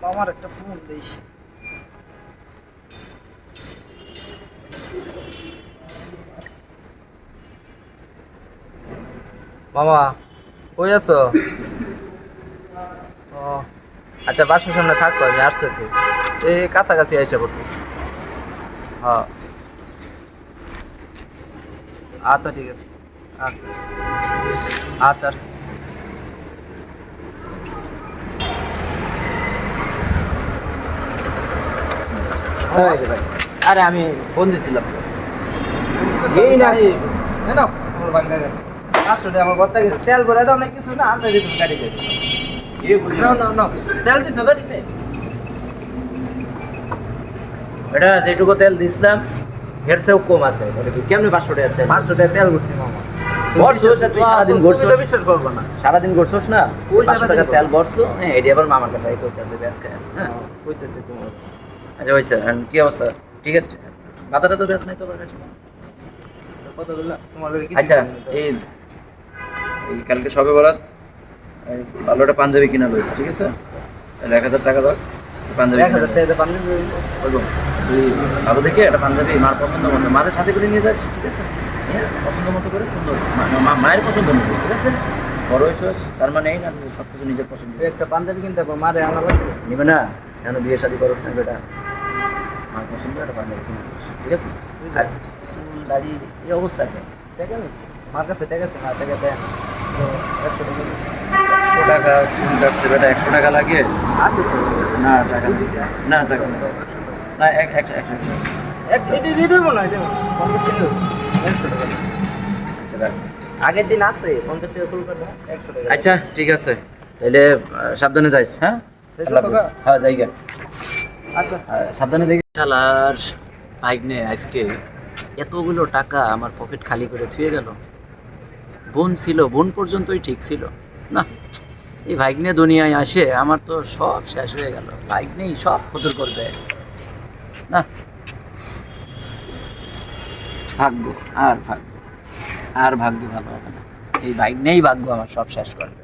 মামার একটা phone this. মামা কই আছো? ও আচ্ছা, বাসার সামনে থাকো, আমি আসতেছি। এই কাছাকাছি এসে পড়ছি। হ্যাঁ আচ্ছা ঠিক আছে। আচ্ছা আচ্ছা আসছি। এই রে ভাই, আরে আমি ফোন দিছিলাম। এই না এই না আমার বাঙ্গা গেছে। আসলে আমার কথা গেছে, তেল ভরে দাও না কিছু না, আনতে দিতে গাড়িতে। না না না, তেল দিছো গাড়িতে? এটা যেটুকু তেল দিছিলাম এর চেয়েও কম আছে। মানে তুই কেমনে 500 টাকার তেল? 500 টাকা তেল ভরছি মামা। ভরছোস আর তুই সারাদিন তুমি ঘুরছোস। তো বিশ্বাস করবে না। সারাদিন ঘুরছোস না, ওই 500 টাকার সারাদিন তেল ভরছো, এটি আবার মামার কাছে আই করতেছে ব্যাংকে। হ্যাঁ কইতেছে তোমার। আচ্ছা হইছে। আর কি অবস্থা? ঠিক আছে, মাথাটা তো দেশ নাই তো কাছে। কত বললা তোমার লগে কি? আচ্ছা এই এই কালকে সবে বরাত এই ভালো একটা পাঞ্জাবি কিনা লইছি, ঠিক আছে? 1000 টাকা দাও পাঞ্জাবি। 1000 টাকা পানি বলবো তুই ভালো দেখে একটা পাঞ্জাবি মার পছন্দ মতো মায়ের সাথে করে নিয়ে যাস, ঠিক আছে? হ্যাঁ পছন্দ মতো করে সুন্দর মায়ের পছন্দ মতো, ঠিক আছে? বড় হয়েছিস তার মানে এই না সব কিছু নিজের পছন্দ। একটা পাঞ্জাবি কিনতে হবে, মারে আনা লাগবে। নিবে না কেন? বিয়ে শাদী করস না বেটা, মার পছন্দ একটা পাঞ্জাবি কিনে দিস, ঠিক আছে? আর চুল দাড়ি এই অবস্থা কেন? টাকা নেই মার কাছে, টাকা আছে না, টাকা দেয় তো 100 টাকা 100 টাকা চুল কাটতে বেটা 100 টাকা লাগে? আছে তো। না টাকা নেই। না টাকা নেই। না 100 এটা দেবো না, দেবো 50 টাকা 100 টাকা। আচ্ছা রাখ। আগের দিন আছে 50 টাকা চুল কাটা 100 টাকা। আচ্ছা ঠিক আছে, তাহলে সাবধানে যাইস। হ্যাঁ আল্লাহ হাফেজ। হ্যাঁ যাইগা। আচ্ছা সাবধানে দেখি। শালার ভাগ্নে আজকে এতগুলো টাকা আমার পকেট খালি করে থুয়ে গেল। বোন ছিল, বোন পর্যন্তই ঠিক ছিল না। এই ভাগ্নে দুনিয়ায় আসে আমার তো সব শেষ হয়ে গেল। ভাগ্নেই সব ফতুর করবে না। ভাগ্য আর ভাগ্য আর ভাগ্য ভালো হবে না। এই ভাগ্নেই ভাগ্য আমার সব শেষ করবে।